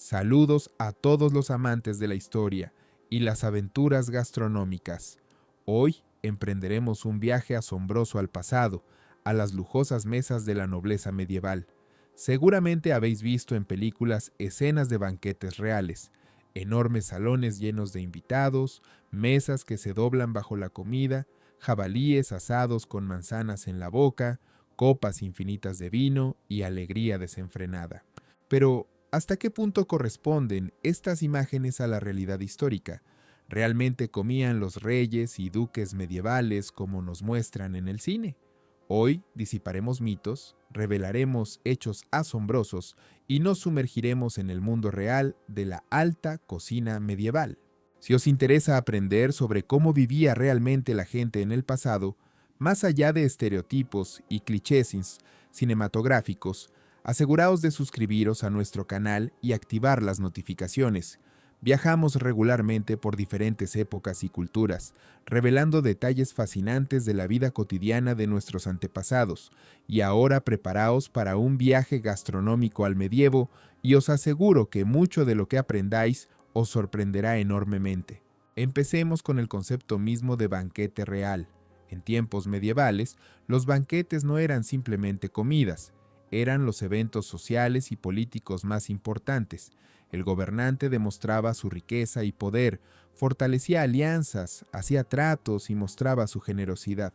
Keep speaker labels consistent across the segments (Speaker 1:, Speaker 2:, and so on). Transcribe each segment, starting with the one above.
Speaker 1: Saludos a todos los amantes de la historia y las aventuras gastronómicas. Hoy emprenderemos un viaje asombroso al pasado, a las lujosas mesas de la nobleza medieval. Seguramente habéis visto en películas escenas de banquetes reales, enormes salones llenos de invitados, mesas que se doblan bajo la comida, jabalíes asados con manzanas en la boca, copas infinitas de vino y alegría desenfrenada. Pero, ¿hasta qué punto corresponden estas imágenes a la realidad histórica? ¿Realmente comían los reyes y duques medievales como nos muestran en el cine? Hoy disiparemos mitos, revelaremos hechos asombrosos y nos sumergiremos en el mundo real de la alta cocina medieval. Si os interesa aprender sobre cómo vivía realmente la gente en el pasado, más allá de estereotipos y clichés cinematográficos, aseguraos de suscribiros a nuestro canal y activar las notificaciones. Viajamos regularmente por diferentes épocas y culturas, revelando detalles fascinantes de la vida cotidiana de nuestros antepasados, y ahora preparaos para un viaje gastronómico al medievo y os aseguro que mucho de lo que aprendáis os sorprenderá enormemente. Empecemos con el concepto mismo de banquete real. En tiempos medievales, los banquetes no eran simplemente comidas, eran los eventos sociales y políticos más importantes. El gobernante demostraba su riqueza y poder, fortalecía alianzas, hacía tratos y mostraba su generosidad.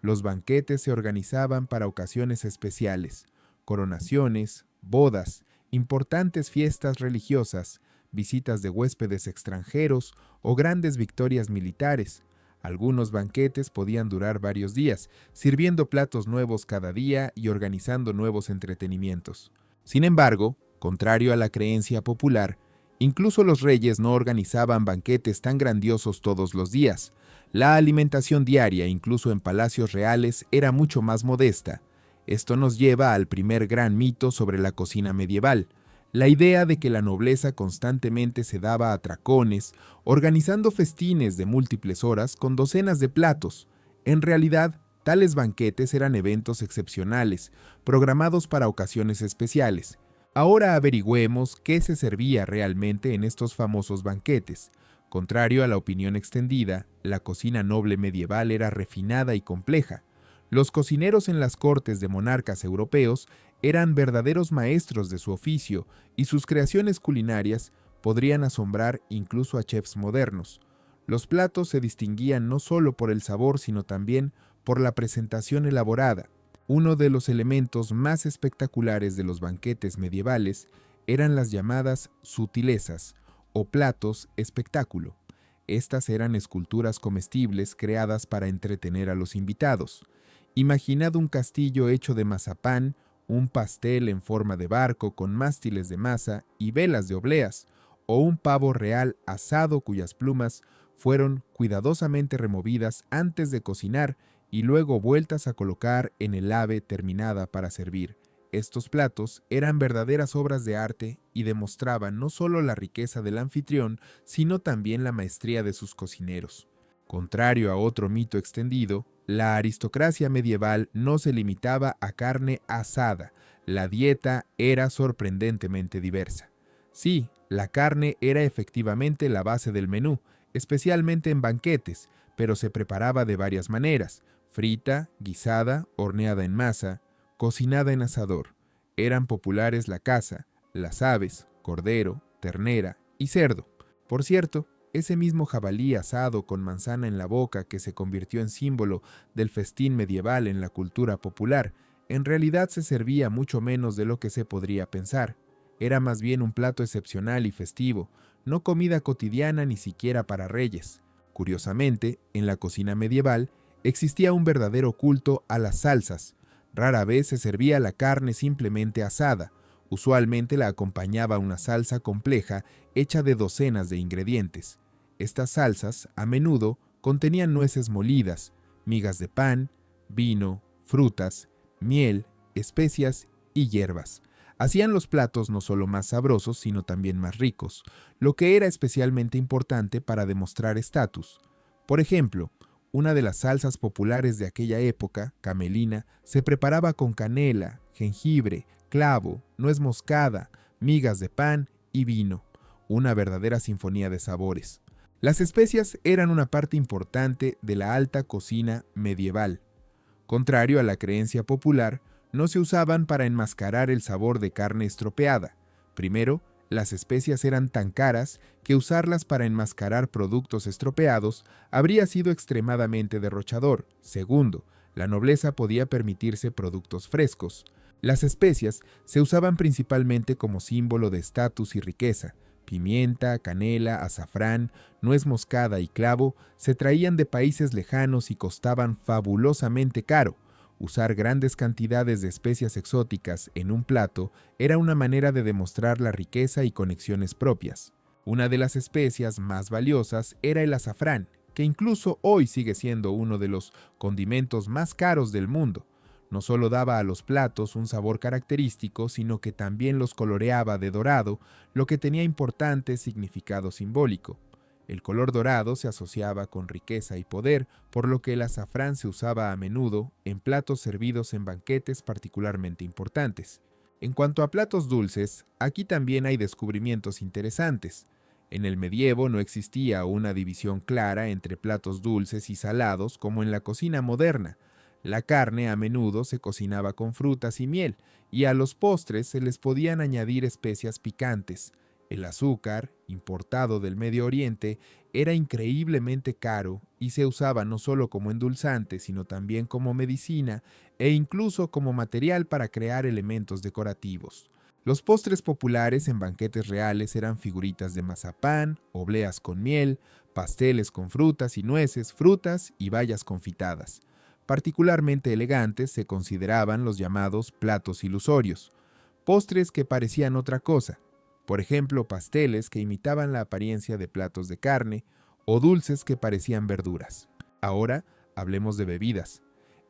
Speaker 1: Los banquetes se organizaban para ocasiones especiales, coronaciones, bodas, importantes fiestas religiosas, visitas de huéspedes extranjeros o grandes victorias militares. Algunos banquetes podían durar varios días, sirviendo platos nuevos cada día y organizando nuevos entretenimientos. Sin embargo, contrario a la creencia popular, incluso los reyes no organizaban banquetes tan grandiosos todos los días. La alimentación diaria, incluso en palacios reales, era mucho más modesta. Esto nos lleva al primer gran mito sobre la cocina medieval: la idea de que la nobleza constantemente se daba atracones, organizando festines de múltiples horas con docenas de platos. En realidad, tales banquetes eran eventos excepcionales, programados para ocasiones especiales. Ahora averigüemos qué se servía realmente en estos famosos banquetes. Contrario a la opinión extendida, la cocina noble medieval era refinada y compleja. Los cocineros en las cortes de monarcas europeos eran verdaderos maestros de su oficio y sus creaciones culinarias podrían asombrar incluso a chefs modernos. Los platos se distinguían no solo por el sabor, sino también por la presentación elaborada. Uno de los elementos más espectaculares de los banquetes medievales eran las llamadas sutilezas o platos espectáculo. Estas eran esculturas comestibles creadas para entretener a los invitados. Imaginad un castillo hecho de mazapán, un pastel en forma de barco con mástiles de masa y velas de obleas, o un pavo real asado cuyas plumas fueron cuidadosamente removidas antes de cocinar y luego vueltas a colocar en el ave terminada para servir. Estos platos eran verdaderas obras de arte y demostraban no solo la riqueza del anfitrión, sino también la maestría de sus cocineros. Contrario a otro mito extendido, la aristocracia medieval no se limitaba a carne asada. La dieta era sorprendentemente diversa. Sí, la carne era efectivamente la base del menú, especialmente en banquetes, pero se preparaba de varias maneras: frita, guisada, horneada en masa, cocinada en asador. Eran populares la caza, las aves, cordero, ternera y cerdo. Por cierto, ese mismo jabalí asado con manzana en la boca que se convirtió en símbolo del festín medieval en la cultura popular, en realidad se servía mucho menos de lo que se podría pensar. Era más bien un plato excepcional y festivo, no comida cotidiana ni siquiera para reyes. Curiosamente, en la cocina medieval existía un verdadero culto a las salsas. Rara vez se servía la carne simplemente asada. Usualmente la acompañaba una salsa compleja hecha de docenas de ingredientes. Estas salsas, a menudo, contenían nueces molidas, migas de pan, vino, frutas, miel, especias y hierbas. Hacían los platos no solo más sabrosos, sino también más ricos, lo que era especialmente importante para demostrar estatus. Por ejemplo, una de las salsas populares de aquella época, camelina, se preparaba con canela, jengibre, clavo, nuez moscada, migas de pan y vino, una verdadera sinfonía de sabores. Las especias eran una parte importante de la alta cocina medieval. Contrario a la creencia popular, no se usaban para enmascarar el sabor de carne estropeada. Primero, las especias eran tan caras que usarlas para enmascarar productos estropeados habría sido extremadamente derrochador. Segundo, la nobleza podía permitirse productos frescos. Las especias se usaban principalmente como símbolo de estatus y riqueza. Pimienta, canela, azafrán, nuez moscada y clavo se traían de países lejanos y costaban fabulosamente caro. Usar grandes cantidades de especias exóticas en un plato era una manera de demostrar la riqueza y conexiones propias. Una de las especias más valiosas era el azafrán, que incluso hoy sigue siendo uno de los condimentos más caros del mundo. No solo daba a los platos un sabor característico, sino que también los coloreaba de dorado, lo que tenía importante significado simbólico. El color dorado se asociaba con riqueza y poder, por lo que el azafrán se usaba a menudo en platos servidos en banquetes particularmente importantes. En cuanto a platos dulces, aquí también hay descubrimientos interesantes. En el medievo no existía una división clara entre platos dulces y salados como en la cocina moderna. La carne a menudo se cocinaba con frutas y miel, y a los postres se les podían añadir especias picantes. El azúcar, importado del Medio Oriente, era increíblemente caro y se usaba no solo como endulzante, sino también como medicina e incluso como material para crear elementos decorativos. Los postres populares en banquetes reales eran figuritas de mazapán, obleas con miel, pasteles con frutas y nueces, frutas y bayas confitadas. Particularmente elegantes se consideraban los llamados platos ilusorios, postres que parecían otra cosa, por ejemplo pasteles que imitaban la apariencia de platos de carne o dulces que parecían verduras. Ahora hablemos de bebidas.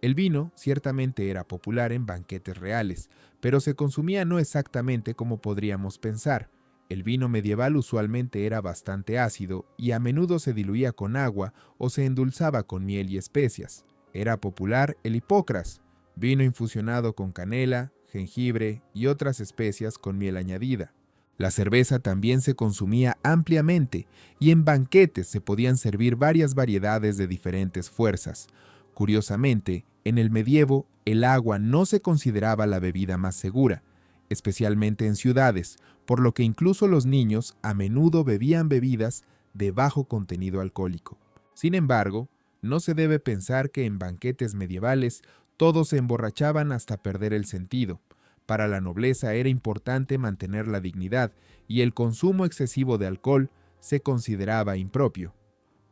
Speaker 1: El vino ciertamente era popular en banquetes reales, pero se consumía no exactamente como podríamos pensar. El vino medieval usualmente era bastante ácido y a menudo se diluía con agua o se endulzaba con miel y especias. Era popular el hipocras, vino infusionado con canela, jengibre y otras especias con miel añadida. La cerveza también se consumía ampliamente y en banquetes se podían servir varias variedades de diferentes fuerzas. Curiosamente, en el medievo, el agua no se consideraba la bebida más segura, especialmente en ciudades, por lo que incluso los niños a menudo bebían bebidas de bajo contenido alcohólico. Sin embargo, no se debe pensar que en banquetes medievales todos se emborrachaban hasta perder el sentido. Para la nobleza era importante mantener la dignidad y el consumo excesivo de alcohol se consideraba impropio.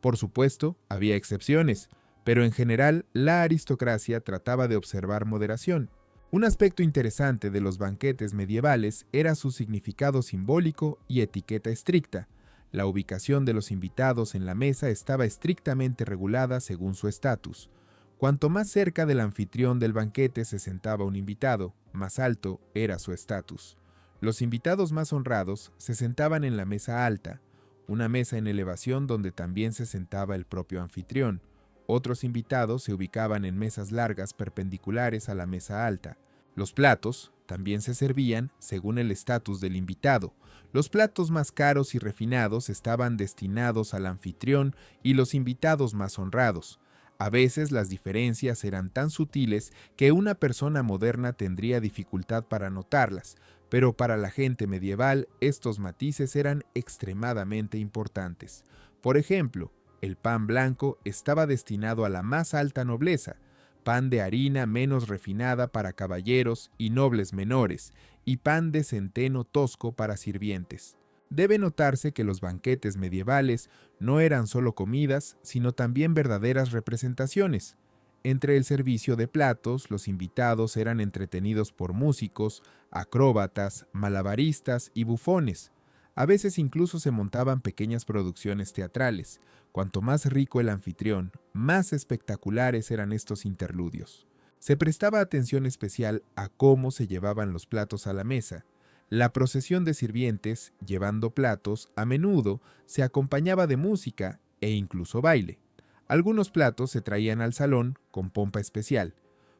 Speaker 1: Por supuesto, había excepciones, pero en general la aristocracia trataba de observar moderación. Un aspecto interesante de los banquetes medievales era su significado simbólico y etiqueta estricta. La ubicación de los invitados en la mesa estaba estrictamente regulada según su estatus. Cuanto más cerca del anfitrión del banquete se sentaba un invitado, más alto era su estatus. Los invitados más honrados se sentaban en la mesa alta, una mesa en elevación donde también se sentaba el propio anfitrión. Otros invitados se ubicaban en mesas largas perpendiculares a la mesa alta. Los platos también se servían según el estatus del invitado. Los platos más caros y refinados estaban destinados al anfitrión y los invitados más honrados. A veces las diferencias eran tan sutiles que una persona moderna tendría dificultad para notarlas, pero para la gente medieval estos matices eran extremadamente importantes. Por ejemplo, el pan blanco estaba destinado a la más alta nobleza, pan de harina menos refinada para caballeros y nobles menores, y pan de centeno tosco para sirvientes. Debe notarse que los banquetes medievales no eran solo comidas, sino también verdaderas representaciones. Entre el servicio de platos, los invitados eran entretenidos por músicos, acróbatas, malabaristas y bufones. A veces incluso se montaban pequeñas producciones teatrales. Cuanto más rico el anfitrión, más espectaculares eran estos interludios. Se prestaba atención especial a cómo se llevaban los platos a la mesa. La procesión de sirvientes, llevando platos, a menudo se acompañaba de música e incluso baile. Algunos platos se traían al salón con pompa especial.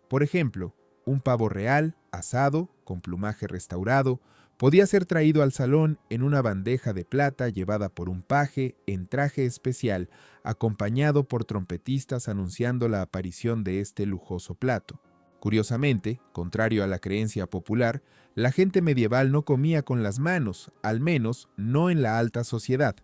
Speaker 1: Por ejemplo, un pavo real, asado, con plumaje restaurado, Podía ser traído al salón en una bandeja de plata llevada por un paje en traje especial, acompañado por trompetistas anunciando la aparición de este lujoso plato. Curiosamente, contrario a la creencia popular, la gente medieval no comía con las manos, al menos no en la alta sociedad.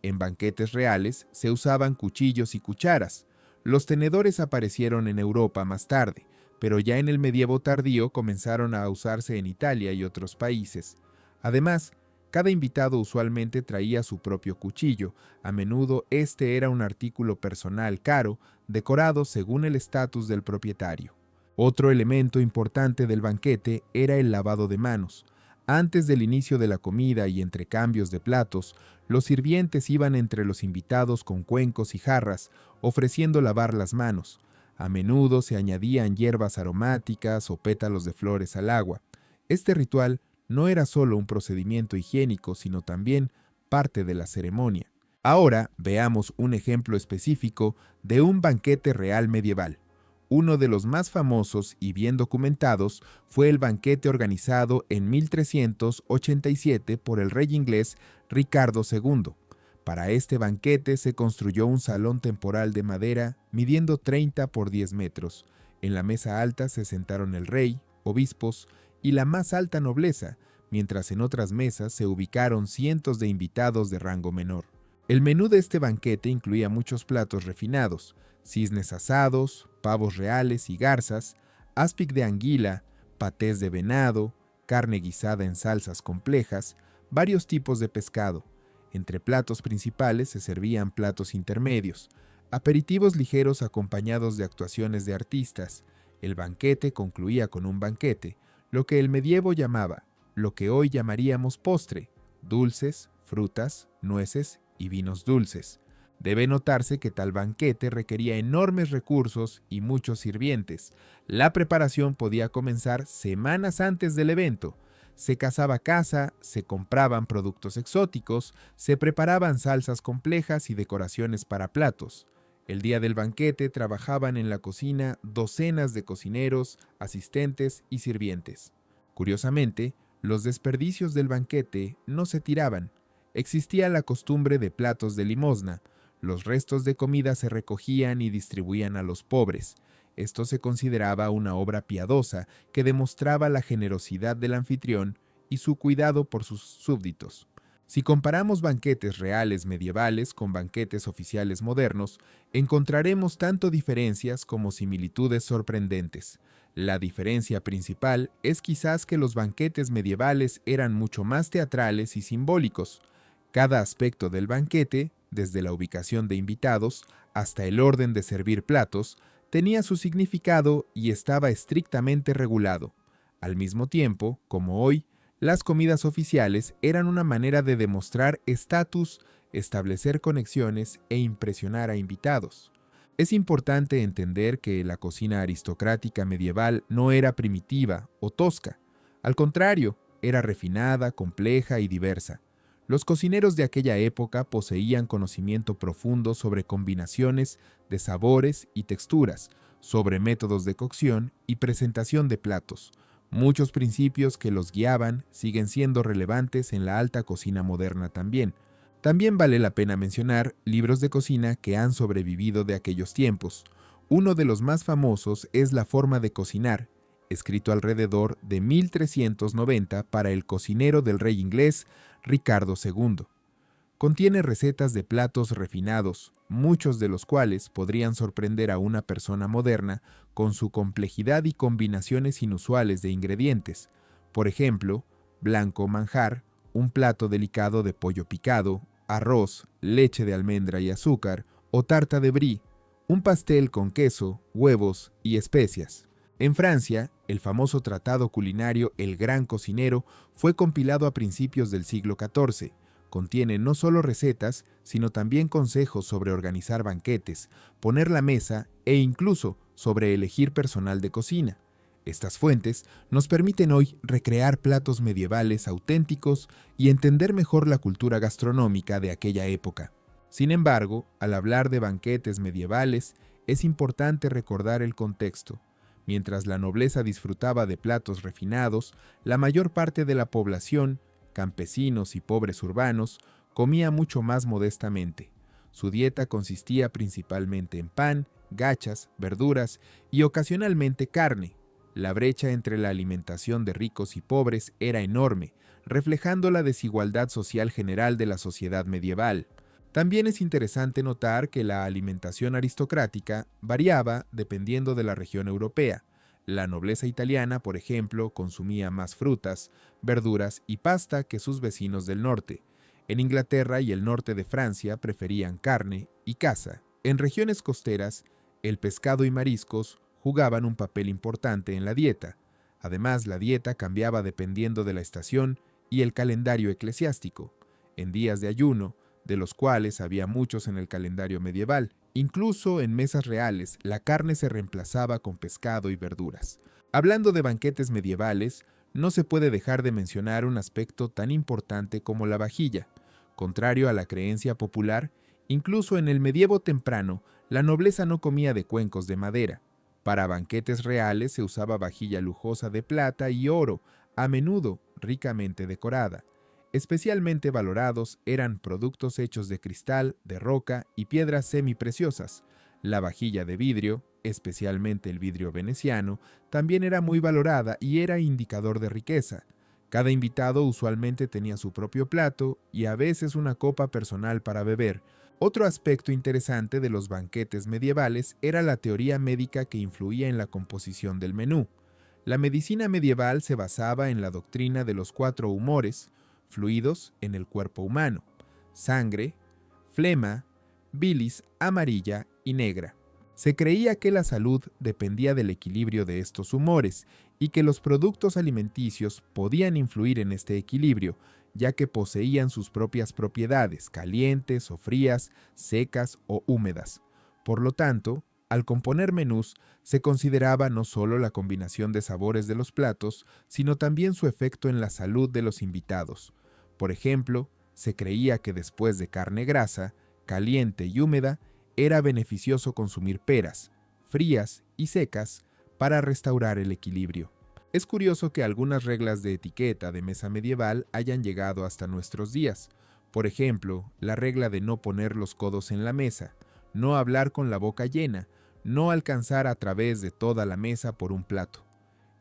Speaker 1: En banquetes reales se usaban cuchillos y cucharas. Los tenedores aparecieron en Europa más tarde, pero ya en el medievo tardío comenzaron a usarse en Italia y otros países. Además, cada invitado usualmente traía su propio cuchillo. A menudo este era un artículo personal caro, decorado según el estatus del propietario. Otro elemento importante del banquete era el lavado de manos. Antes del inicio de la comida y entre cambios de platos, los sirvientes iban entre los invitados con cuencos y jarras, ofreciendo lavar las manos. A menudo se añadían hierbas aromáticas o pétalos de flores al agua. Este ritual no era solo un procedimiento higiénico, sino también parte de la ceremonia. Ahora veamos un ejemplo específico de un banquete real medieval. Uno de los más famosos y bien documentados fue el banquete organizado en 1387 por el rey inglés Ricardo II. Para este banquete se construyó un salón temporal de madera midiendo 30 por 10 metros. En la mesa alta se sentaron el rey, obispos y la más alta nobleza, mientras en otras mesas se ubicaron cientos de invitados de rango menor. El menú de este banquete incluía muchos platos refinados: cisnes asados, pavos reales y garzas, aspic de anguila, patés de venado, carne guisada en salsas complejas, varios tipos de pescado. Entre platos principales se servían platos intermedios, aperitivos ligeros acompañados de actuaciones de artistas. El banquete concluía con un banquete, lo que el medievo llamaba, lo que hoy llamaríamos postre: dulces, frutas, nueces y vinos dulces. Debe notarse que tal banquete requería enormes recursos y muchos sirvientes. La preparación podía comenzar semanas antes del evento. Se cazaba caza, se compraban productos exóticos, se preparaban salsas complejas y decoraciones para platos. El día del banquete trabajaban en la cocina docenas de cocineros, asistentes y sirvientes. Curiosamente, los desperdicios del banquete no se tiraban. Existía la costumbre de platos de limosna. Los restos de comida se recogían y distribuían a los pobres. Esto se consideraba una obra piadosa que demostraba la generosidad del anfitrión y su cuidado por sus súbditos. Si comparamos banquetes reales medievales con banquetes oficiales modernos, encontraremos tanto diferencias como similitudes sorprendentes. La diferencia principal es quizás que los banquetes medievales eran mucho más teatrales y simbólicos. Cada aspecto del banquete, desde la ubicación de invitados hasta el orden de servir platos, tenía su significado y estaba estrictamente regulado. Al mismo tiempo, como hoy, las comidas oficiales eran una manera de demostrar estatus, establecer conexiones e impresionar a invitados. Es importante entender que la cocina aristocrática medieval no era primitiva o tosca. Al contrario, era refinada, compleja y diversa. Los cocineros de aquella época poseían conocimiento profundo sobre combinaciones de sabores y texturas, sobre métodos de cocción y presentación de platos. Muchos principios que los guiaban siguen siendo relevantes en la alta cocina moderna también. También vale la pena mencionar libros de cocina que han sobrevivido de aquellos tiempos. Uno de los más famosos es La forma de cocinar, escrito alrededor de 1390 para el cocinero del rey inglés Ricardo II. Contiene recetas de platos refinados, muchos de los cuales podrían sorprender a una persona moderna con su complejidad y combinaciones inusuales de ingredientes. Por ejemplo, blanco manjar, un plato delicado de pollo picado, arroz, leche de almendra y azúcar, o tarta de brie, un pastel con queso, huevos y especias. En Francia, el famoso tratado culinario El Gran Cocinero fue compilado a principios del siglo XIV. Contiene no solo recetas, sino también consejos sobre organizar banquetes, poner la mesa e incluso sobre elegir personal de cocina. Estas fuentes nos permiten hoy recrear platos medievales auténticos y entender mejor la cultura gastronómica de aquella época. Sin embargo, al hablar de banquetes medievales, es importante recordar el contexto. Mientras la nobleza disfrutaba de platos refinados, la mayor parte de la población, campesinos y pobres urbanos, comía mucho más modestamente. Su dieta consistía principalmente en pan, gachas, verduras y ocasionalmente carne. La brecha entre la alimentación de ricos y pobres era enorme, reflejando la desigualdad social general de la sociedad medieval. También es interesante notar que la alimentación aristocrática variaba dependiendo de la región europea. La nobleza italiana, por ejemplo, consumía más frutas, verduras y pasta que sus vecinos del norte. En Inglaterra y el norte de Francia preferían carne y caza. En regiones costeras, el pescado y mariscos jugaban un papel importante en la dieta. Además, la dieta cambiaba dependiendo de la estación y el calendario eclesiástico. En días de ayuno, de los cuales había muchos en el calendario medieval, incluso en mesas reales, la carne se reemplazaba con pescado y verduras. Hablando de banquetes medievales, no se puede dejar de mencionar un aspecto tan importante como la vajilla. Contrario a la creencia popular, incluso en el medievo temprano, la nobleza no comía de cuencos de madera. Para banquetes reales se usaba vajilla lujosa de plata y oro, a menudo ricamente decorada. Especialmente valorados eran productos hechos de cristal, de roca y piedras semipreciosas. La vajilla de vidrio, especialmente el vidrio veneciano, también era muy valorada y era indicador de riqueza. Cada invitado usualmente tenía su propio plato y a veces una copa personal para beber. Otro aspecto interesante de los banquetes medievales era la teoría médica que influía en la composición del menú. La medicina medieval se basaba en la doctrina de los 4 humores, fluidos en el cuerpo humano: sangre, flema, bilis amarilla y negra. Se creía que la salud dependía del equilibrio de estos humores y que los productos alimenticios podían influir en este equilibrio, ya que poseían sus propias propiedades, calientes o frías, secas o húmedas. Por lo tanto, al componer menús, se consideraba no solo la combinación de sabores de los platos, sino también su efecto en la salud de los invitados. Por ejemplo, se creía que después de carne grasa, caliente y húmeda, era beneficioso consumir peras, frías y secas, para restaurar el equilibrio. Es curioso que algunas reglas de etiqueta de mesa medieval hayan llegado hasta nuestros días. Por ejemplo, la regla de no poner los codos en la mesa, no hablar con la boca llena, no alcanzar a través de toda la mesa por un plato.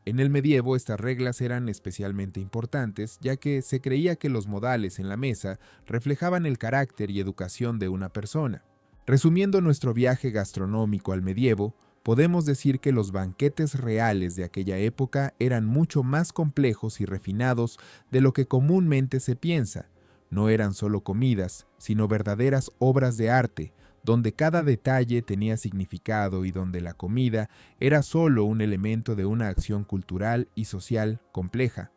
Speaker 1: En el medievo estas reglas eran especialmente importantes, ya que se creía que los modales en la mesa reflejaban el carácter y educación de una persona. Resumiendo nuestro viaje gastronómico al medievo, podemos decir que los banquetes reales de aquella época eran mucho más complejos y refinados de lo que comúnmente se piensa. No eran solo comidas, sino verdaderas obras de arte, donde cada detalle tenía significado y donde la comida era solo un elemento de una acción cultural y social compleja.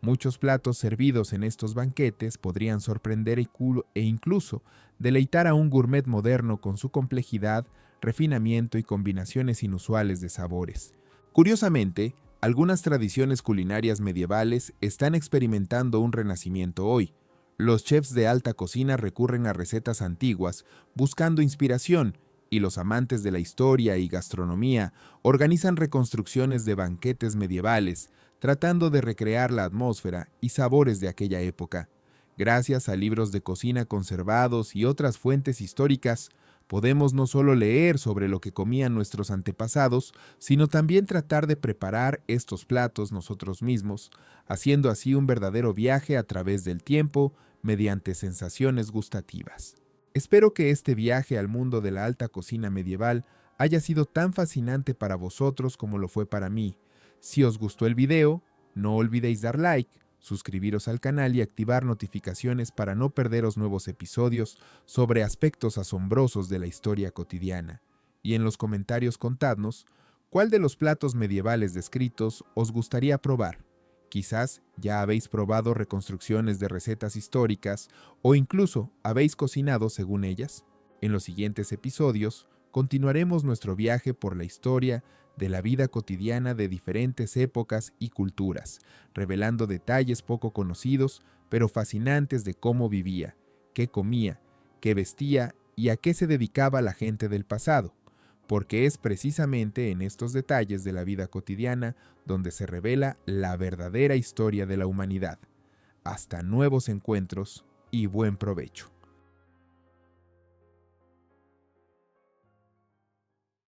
Speaker 1: Muchos platos servidos en estos banquetes podrían sorprender e incluso deleitar a un gourmet moderno con su complejidad, refinamiento y combinaciones inusuales de sabores. Curiosamente, algunas tradiciones culinarias medievales están experimentando un renacimiento hoy. Los chefs de alta cocina recurren a recetas antiguas buscando inspiración, y los amantes de la historia y gastronomía organizan reconstrucciones de banquetes medievales, tratando de recrear la atmósfera y sabores de aquella época. Gracias a libros de cocina conservados y otras fuentes históricas, podemos no solo leer sobre lo que comían nuestros antepasados, sino también tratar de preparar estos platos nosotros mismos, haciendo así un verdadero viaje a través del tiempo mediante sensaciones gustativas. Espero que este viaje al mundo de la alta cocina medieval haya sido tan fascinante para vosotros como lo fue para mí. Si os gustó el video, no olvidéis dar like, suscribiros al canal y activar notificaciones para no perderos nuevos episodios sobre aspectos asombrosos de la historia cotidiana. Y en los comentarios contadnos, ¿cuál de los platos medievales descritos os gustaría probar? Quizás ya habéis probado reconstrucciones de recetas históricas o incluso habéis cocinado según ellas. En los siguientes episodios continuaremos nuestro viaje por la historia de la vida cotidiana de diferentes épocas y culturas, revelando detalles poco conocidos pero fascinantes de cómo vivía, qué comía, qué vestía y a qué se dedicaba la gente del pasado. porque es precisamente en estos detalles de la vida cotidiana donde se revela la verdadera historia de la humanidad. Hasta nuevos encuentros y buen provecho.